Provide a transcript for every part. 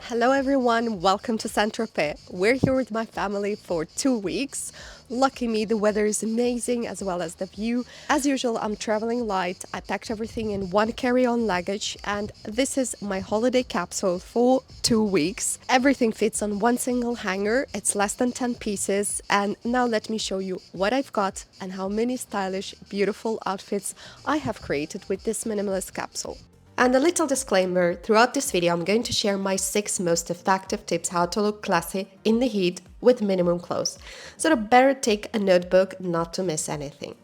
Hello everyone, welcome to Saint-Tropez. We're here with my family for 2 weeks. Lucky me, the weather is amazing as well as the view. As usual, I'm traveling light. I packed everything in one carry-on luggage and this is my holiday capsule for 2 weeks. Everything fits on one single hanger. It's less than 10 pieces. And now let me show you what I've got and how many stylish, beautiful outfits I have created with this minimalist capsule. And a little disclaimer, throughout this video I'm going to share my 6 most effective tips how to look classy in the heat with minimum clothes. So better take a notebook not to miss anything.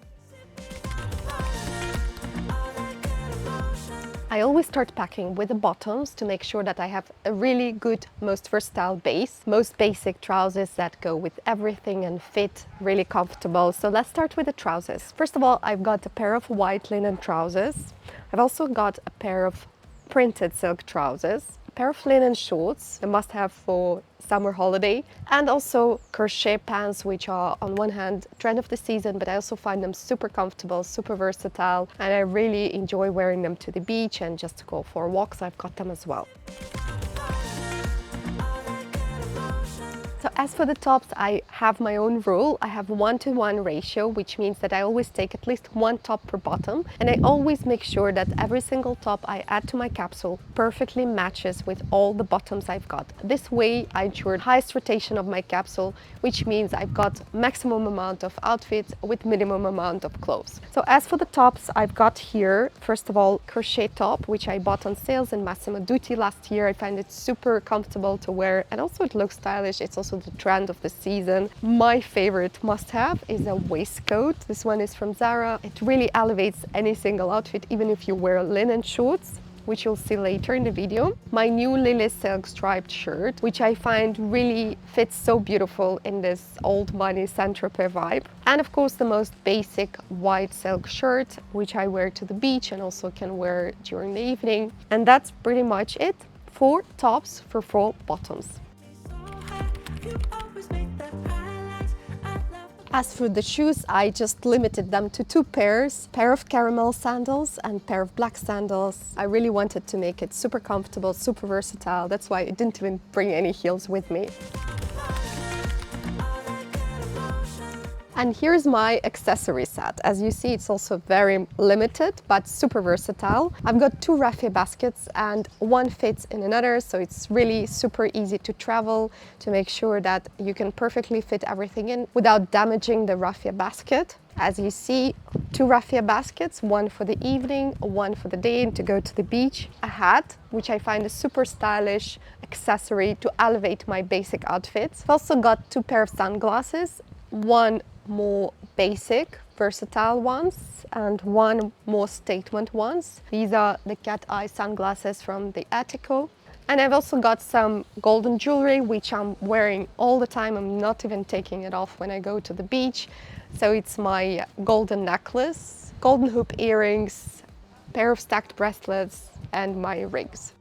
I always start packing with the bottoms to make sure that I have a really good, most versatile base. Most basic trousers that go with everything and fit really comfortable. So let's start with the trousers. First of all, I've got a pair of white linen trousers. I've also got a pair of printed silk trousers, a pair of linen shorts, a must-have for summer holiday, and also crochet pants, which are on one hand trend of the season, but I also find them super comfortable, super versatile, and I really enjoy wearing them to the beach and just to go for walks. I've got them as well. So as for the tops, I have my own rule. I have 1-to-1 ratio, which means that I always take at least one top per bottom. And I always make sure that every single top I add to my capsule perfectly matches with all the bottoms I've got. This way I ensure highest rotation of my capsule, which means I've got maximum amount of outfits with minimum amount of clothes. So as for the tops, I've got here, first of all, crochet top, which I bought on sales in Massimo Dutti last year. I find it super comfortable to wear and also it looks stylish. It's also the trend of the season. My favorite must-have is a waistcoat. This one is from Zara. It really elevates any single outfit, even if you wear linen shorts, which you'll see later in the video. My new Lily silk striped shirt, which I find really fits so beautiful in this old money Saint-Tropez vibe. And of course the most basic white silk shirt, which I wear to the beach and also can wear during the evening. And that's pretty much it. 4 tops for 4 bottoms. As for the shoes, I just limited them to 2 pairs, pair of caramel sandals and pair of black sandals. I really wanted to make it super comfortable, super versatile. That's why I didn't even bring any heels with me. And here's my accessory set. As you see, it's also very limited, but super versatile. I've got 2 Rafia baskets and one fits in another, so it's really super easy to travel to make sure that you can perfectly fit everything in without damaging the Rafia basket. As you see, 2 Rafia baskets, one for the evening, one for the day and to go to the beach. A hat, which I find a super stylish accessory to elevate my basic outfits. I've also got 2 pair of sunglasses, one more basic, versatile ones and one more statement ones. These are the cat eye sunglasses from the Attico. And I've also got some golden jewelry, which I'm wearing all the time. I'm not even taking it off when I go to the beach. So it's my golden necklace, golden hoop earrings, pair of stacked bracelets and my rings.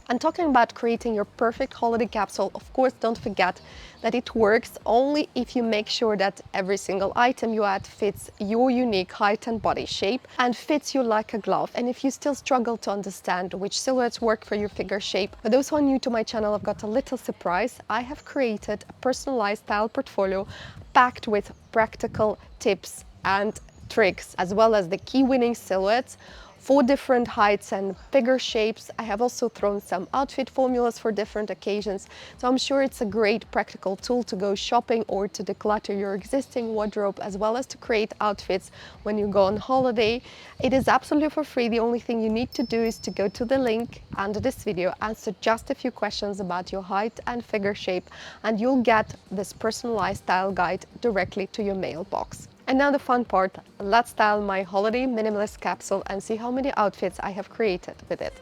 And talking about creating your perfect holiday capsule, of course, don't forget that it works only if you make sure that every single item you add fits your unique height and body shape and fits you like a glove. And if you still struggle to understand which silhouettes work for your figure shape, for those who are new to my channel, I've got a little surprise. I have created a personalized style portfolio packed with practical tips and tricks, as well as the key winning silhouettes for different heights and figure shapes. I have also thrown some outfit formulas for different occasions. So I'm sure it's a great practical tool to go shopping or to declutter your existing wardrobe, as well as to create outfits when you go on holiday. It is absolutely for free. The only thing you need to do is to go to the link under this video, answer just a few questions about your height and figure shape, and you'll get this personalized style guide directly to your mailbox. And now the fun part, let's style my holiday minimalist capsule and see how many outfits I have created with it.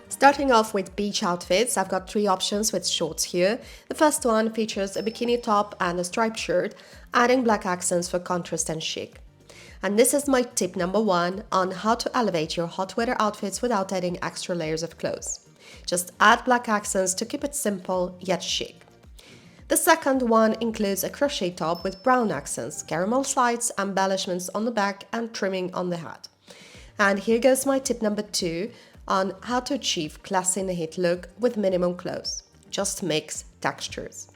Starting off with beach outfits, I've got 3 options with shorts here. The first one features a bikini top and a striped shirt, adding black accents for contrast and chic. And this is my tip number 1 on how to elevate your hot weather outfits without adding extra layers of clothes. Just add black accents to keep it simple yet chic. The second one includes a crochet top with brown accents, caramel slides, embellishments on the back and trimming on the hat. And here goes my tip number 2 on how to achieve classy in the heat look with minimum clothes. Just mix textures.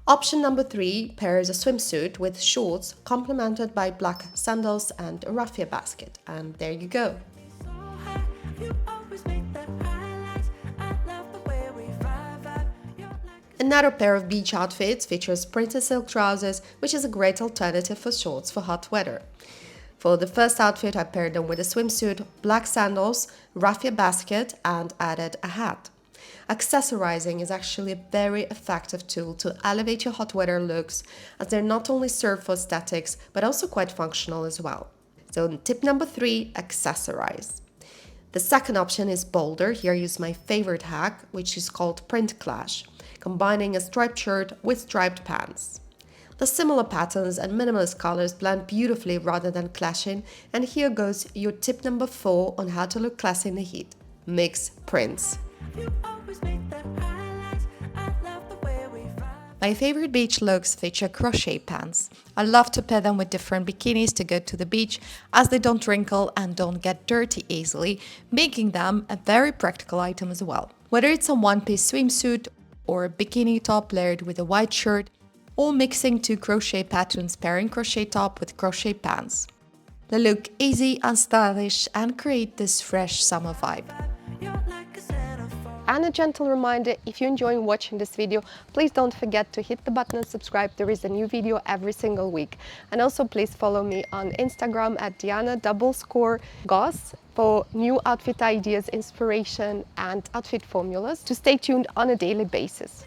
Option number 3 pairs a swimsuit with shorts complemented by black sandals and a raffia basket. And there you go. Another pair of beach outfits features printed silk trousers, which is a great alternative for shorts for hot weather. For the first outfit, I paired them with a swimsuit, black sandals, raffia basket, and added a hat. Accessorizing is actually a very effective tool to elevate your hot weather looks, as they're not only serve for aesthetics, but also quite functional as well. So tip number 3, accessorize. The second option is bolder. Here I use my favorite hack, which is called print clash, combining a striped shirt with striped pants. The similar patterns and minimalist colors blend beautifully rather than clashing, and here goes your tip number 4 on how to look classy in the heat. Mix prints. My favorite beach looks feature crochet pants. I love to pair them with different bikinis to go to the beach, as they don't wrinkle and don't get dirty easily, making them a very practical item as well. Whether it's a one-piece swimsuit or a bikini top layered with a white shirt, or mixing 2 crochet patterns pairing crochet top with crochet pants. They look easy and stylish and create this fresh summer vibe. And a gentle reminder, if you're enjoying watching this video, please don't forget to hit the button and subscribe. There is a new video every single week. And also please follow me on Instagram at Diana_Goss for new outfit ideas, inspiration and outfit formulas to stay tuned on a daily basis.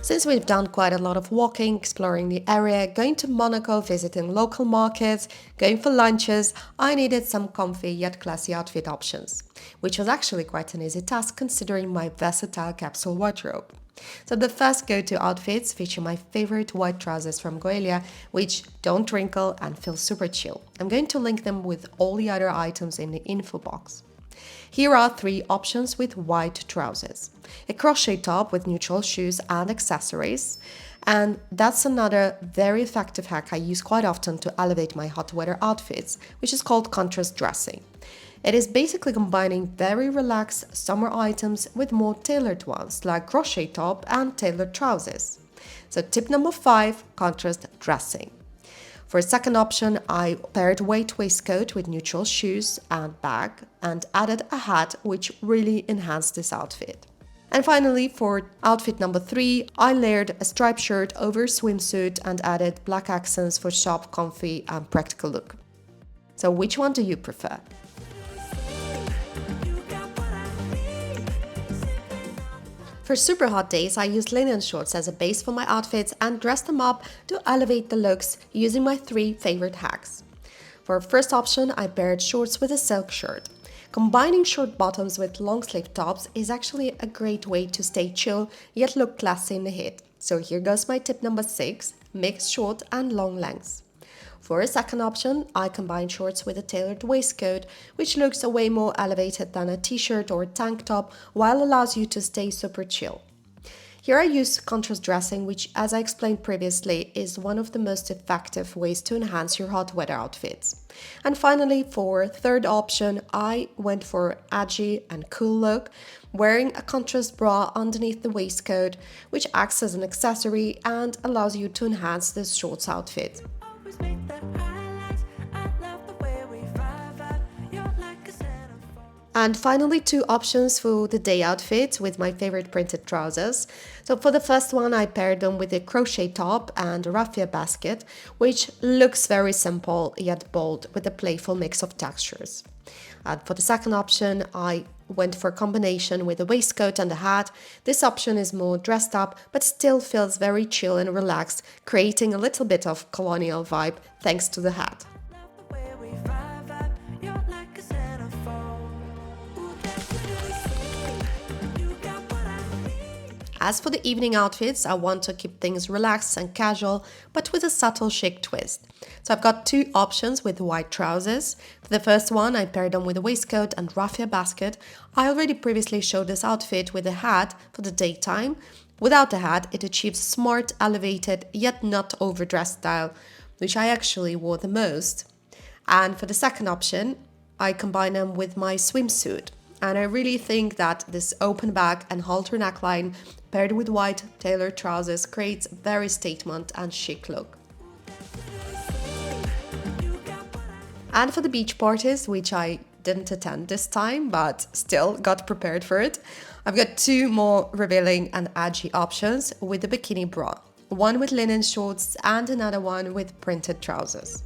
Since we've done quite a lot of walking, exploring the area, going to Monaco, visiting local markets, going for lunches, I needed some comfy yet classy outfit options, which was actually quite an easy task considering my versatile capsule wardrobe. So the first go-to outfits feature my favorite white trousers from Bag-Loewe, which don't wrinkle and feel super chill. I'm going to link them with all the other items in the info box. Here are 3 options with white trousers. A crochet top with neutral shoes and accessories. And that's another very effective hack I use quite often to elevate my hot weather outfits, which is called contrast dressing. It is basically combining very relaxed summer items with more tailored ones, like crochet top and tailored trousers. So tip number 5, contrast dressing. For a second option, I paired white waistcoat with neutral shoes and bag and added a hat, which really enhanced this outfit. And finally, for outfit number 3, I layered a striped shirt over a swimsuit and added black accents for sharp, comfy and practical look. So which one do you prefer? For super hot days, I used linen shorts as a base for my outfits and dressed them up to elevate the looks using my 3 favorite hacks. For our first option, I paired shorts with a silk shirt. Combining short bottoms with long sleeve tops is actually a great way to stay chill yet look classy in the heat. So here goes my tip number 6, mix short and long lengths. For a second option, I combined shorts with a tailored waistcoat, which looks way more elevated than a t-shirt or tank top, while allows you to stay super chill. Here I use contrast dressing, which, as I explained previously, is one of the most effective ways to enhance your hot weather outfits. And finally, for third option, I went for an edgy and cool look, wearing a contrast bra underneath the waistcoat, which acts as an accessory and allows you to enhance this shorts outfit. And finally, 2 options for the day outfit with my favorite printed trousers. So for the first one, I paired them with a crochet top and a raffia basket, which looks very simple yet bold with a playful mix of textures. And for the second option, I went for a combination with a waistcoat and a hat. This option is more dressed up, but still feels very chill and relaxed, creating a little bit of colonial vibe thanks to the hat. As for the evening outfits, I want to keep things relaxed and casual, but with a subtle chic twist. So I've got 2 options with white trousers. For the first one, I paired them with a waistcoat and raffia basket. I already previously showed this outfit with a hat for the daytime. Without the hat, it achieves smart, elevated, yet not overdressed style, which I actually wore the most. And for the second option, I combine them with my swimsuit. And I really think that this open back and halter neckline paired with white tailored trousers creates a very statement and chic look. And for the beach parties, which I didn't attend this time, but still got prepared for it, I've got two more revealing and edgy options with the bikini bra. One with linen shorts and another one with printed trousers.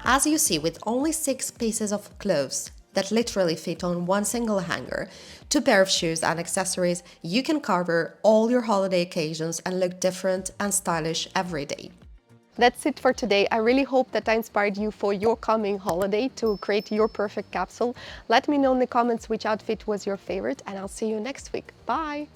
As you see, with only 6 pieces of clothes that literally fit on one single hanger, 2 pair of shoes and accessories, you can cover all your holiday occasions and look different and stylish every day. That's it for today. I really hope that I inspired you for your coming holiday to create your perfect capsule. Let me know in the comments which outfit was your favorite, and I'll see you next week. Bye!